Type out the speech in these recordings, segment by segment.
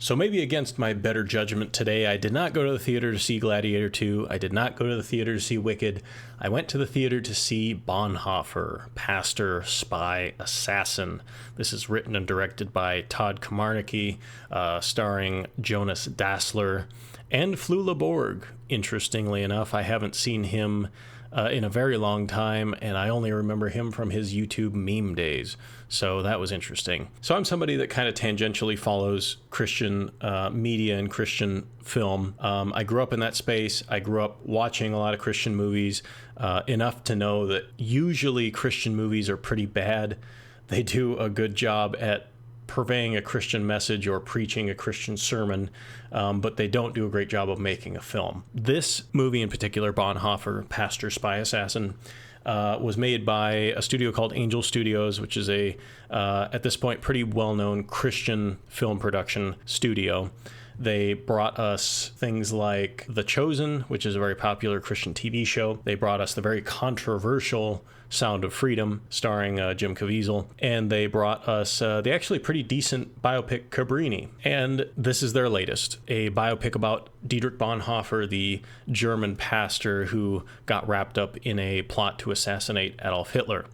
So maybe against my better judgment today, I did not go to the theater to see Gladiator II. I did not go to the theater to see Wicked. I went to the theater to see Bonhoeffer, Pastor, Spy, Assassin. This is written and directed by Todd Kamarnicki, starring Jonas Dassler and Flula Borg. Interestingly enough, I haven't seen him in a very long time, and I only remember him from his YouTube meme days. So that was interesting. So I'm somebody that kind of tangentially follows Christian media and Christian film. I grew up in that space. I grew up watching a lot of Christian movies, enough to know that usually Christian movies are pretty bad. They do a good job at purveying a Christian message or preaching a Christian sermon, but they don't do a great job of making a film. This movie in particular, Bonhoeffer, Pastor, Spy, Assassin, was made by a studio called Angel Studios, which is at this point, pretty well-known Christian film production studio. They brought us things like The Chosen, which is a very popular Christian TV show. They brought us the very controversial Sound of Freedom, starring Jim Caviezel. And they brought us the actually pretty decent biopic Cabrini. And this is their latest, a biopic about Dietrich Bonhoeffer, the German pastor who got wrapped up in a plot to assassinate Adolf Hitler.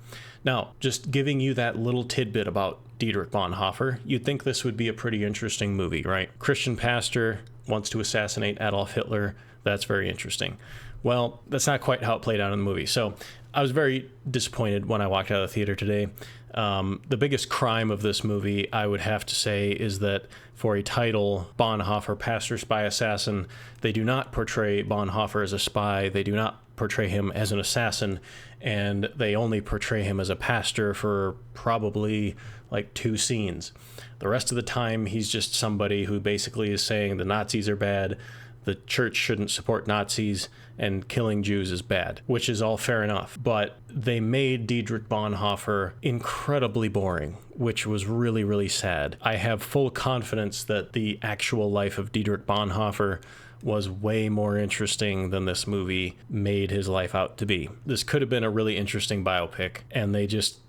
Now, just giving you that little tidbit about Dietrich Bonhoeffer, you'd think this would be a pretty interesting movie, right? Christian pastor wants to assassinate Adolf Hitler. That's very interesting. Well, that's not quite how it played out in the movie. So I was very disappointed when I walked out of the theater today. The biggest crime of this movie, I would have to say, is that for a title, Bonhoeffer, Pastor, Spy, Assassin, they do not portray Bonhoeffer as a spy. They do not portray him as an assassin, and they only portray him as a pastor for probably like 2 scenes. The rest of the time, he's just somebody who basically is saying the Nazis are bad, the church shouldn't support Nazis, and killing Jews is bad, which is all fair enough. But they made Dietrich Bonhoeffer incredibly boring, which was really, really sad. I have full confidence that the actual life of Dietrich Bonhoeffer was way more interesting than this movie made his life out to be. This could have been a really interesting biopic, and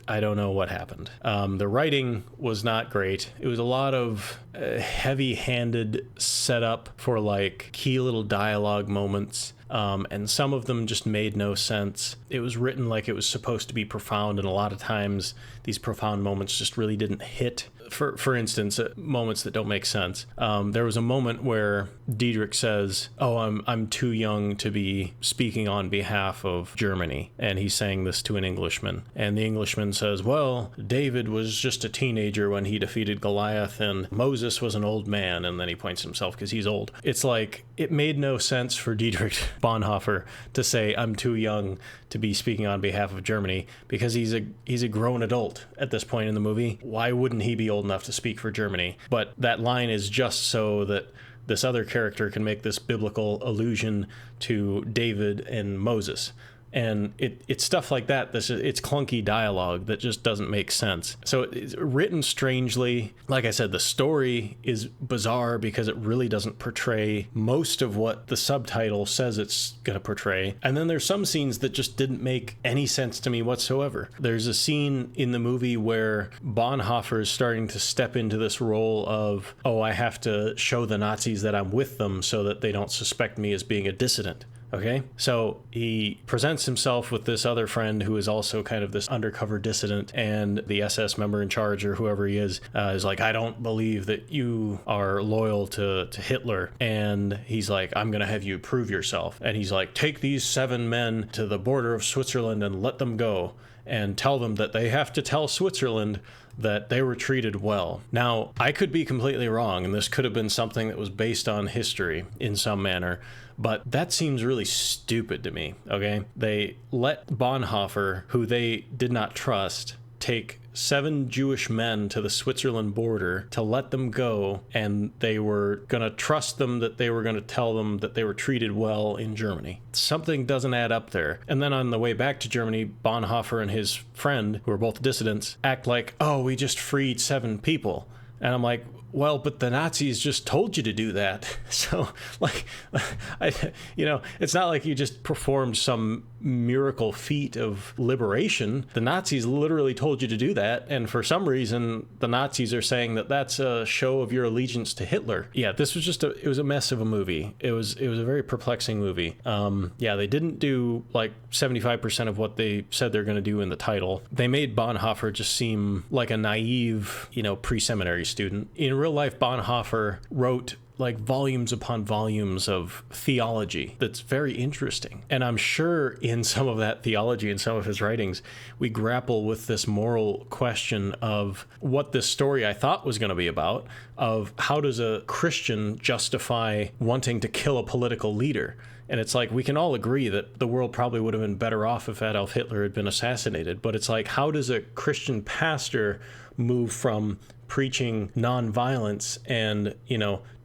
I don't know what happened. The writing was not great. It was a lot of heavy-handed setup for like key little dialogue moments. And some of them just made no sense. It was written like it was supposed to be profound, and a lot of times these profound moments just really didn't hit. For instance, moments that don't make sense. There was a moment where Dietrich says, "Oh, I'm too young to be speaking on behalf of Germany," and he's saying this to an Englishman. And the Englishman says, "Well, David was just a teenager when he defeated Goliath, and Moses was an old man," and then he points to himself because he's old. It's like it made no sense for Dietrich Bonhoeffer to say, "I'm too young to be speaking on behalf of Germany," because he's a grown adult at this point in the movie. Why wouldn't he be old enough to speak for Germany? But that line is just so that this other character can make this biblical allusion to David and Moses. And it's stuff like that. It's clunky dialogue that just doesn't make sense. So it's written strangely. Like I said, the story is bizarre because it really doesn't portray most of what the subtitle says it's going to portray. And then there's some scenes that just didn't make any sense to me whatsoever. There's a scene in the movie where Bonhoeffer is starting to step into this role of, "Oh, I have to show the Nazis that I'm with them so that they don't suspect me as being a dissident." Okay, so he presents himself with this other friend who is also kind of this undercover dissident, and the SS member in charge, or whoever he is like, "I don't believe that you are loyal to Hitler." And he's like, "I'm going to have you prove yourself." And he's like, "Take these 7 men to the border of Switzerland and let them go, and tell them that they have to tell Switzerland that they were treated well." Now, I could be completely wrong, and this could have been something that was based on history in some manner, but that seems really stupid to me, okay? They let Bonhoeffer, who they did not trust, take 7 Jewish men to the Switzerland border to let them go, and they were going to trust them that they were going to tell them that they were treated well in Germany. Something doesn't add up there. And then on the way back to Germany, Bonhoeffer and his friend, who are both dissidents, act like, "Oh, we just freed 7 people." And I'm like, well, but the Nazis just told you to do that. So, like, it's not like you just performed some miracle feat of liberation. The Nazis literally told you to do that. And for some reason, the Nazis are saying that that's a show of your allegiance to Hitler. Yeah, this was it was a mess of a movie. It was a very perplexing movie. They didn't do like 75% of what they said they're going to do in the title. They made Bonhoeffer just seem like a naive, pre-seminary student. In real life, Bonhoeffer wrote like volumes upon volumes of theology that's very interesting. And I'm sure in some of that theology and some of his writings, we grapple with this moral question of what this story I thought was going to be about, of how does a Christian justify wanting to kill a political leader? And it's like, we can all agree that the world probably would have been better off if Adolf Hitler had been assassinated. But it's like, how does a Christian pastor move from preaching nonviolence and,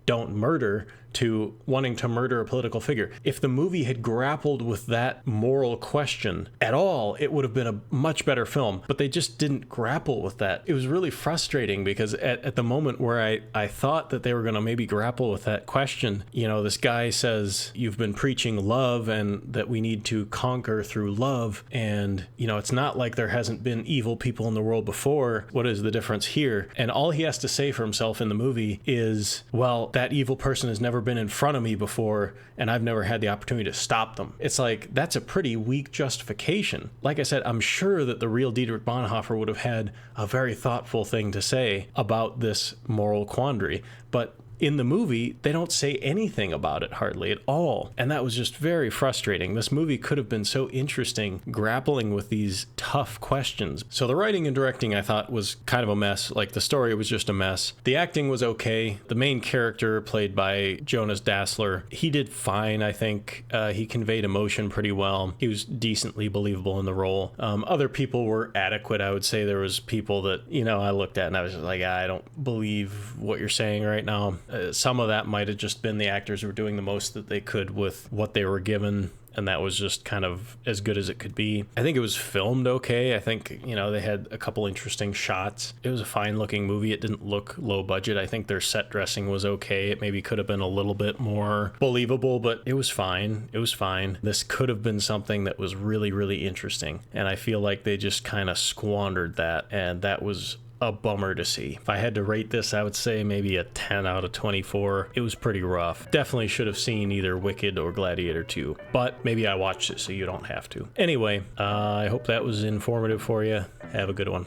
don't murder to wanting to murder a political figure? If the movie had grappled with that moral question at all, it would have been a much better film. But they just didn't grapple with that. It was really frustrating because at the moment where I thought that they were going to maybe grapple with that question, this guy says, you've been preaching love and that we need to conquer through love. And, it's not like there hasn't been evil people in the world before. What is the difference here? And all he has to say for himself in the movie is, well, that evil person has never been in front of me before, and I've never had the opportunity to stop them. It's like, that's a pretty weak justification. Like I said, I'm sure that the real Dietrich Bonhoeffer would have had a very thoughtful thing to say about this moral quandary, but in the movie, they don't say anything about it hardly at all. And that was just very frustrating. This movie could have been so interesting, grappling with these tough questions. So the writing and directing, I thought, was kind of a mess. Like, the story was just a mess. The acting was okay. The main character, played by Jonas Dassler, he did fine, I think. He conveyed emotion pretty well. He was decently believable in the role. Other people were adequate, I would say. There was people that, I looked at and I was just like, I don't believe what you're saying right now. Some of that might have just been the actors who were doing the most that they could with what they were given, and that was just kind of as good as it could be. I think it was filmed okay. I think, they had a couple interesting shots. It was a fine-looking movie. It didn't look low budget. I think their set dressing was okay. It maybe could have been a little bit more believable, but it was fine. It was fine. This could have been something that was really, really interesting, and I feel like they just kind of squandered that, and that was a bummer to see. If I had to rate this, I would say maybe a 10 out of 24. It was pretty rough. Definitely should have seen either Wicked or Gladiator II, but maybe I watched it so you don't have to. Anyway, I hope that was informative for you. Have a good one.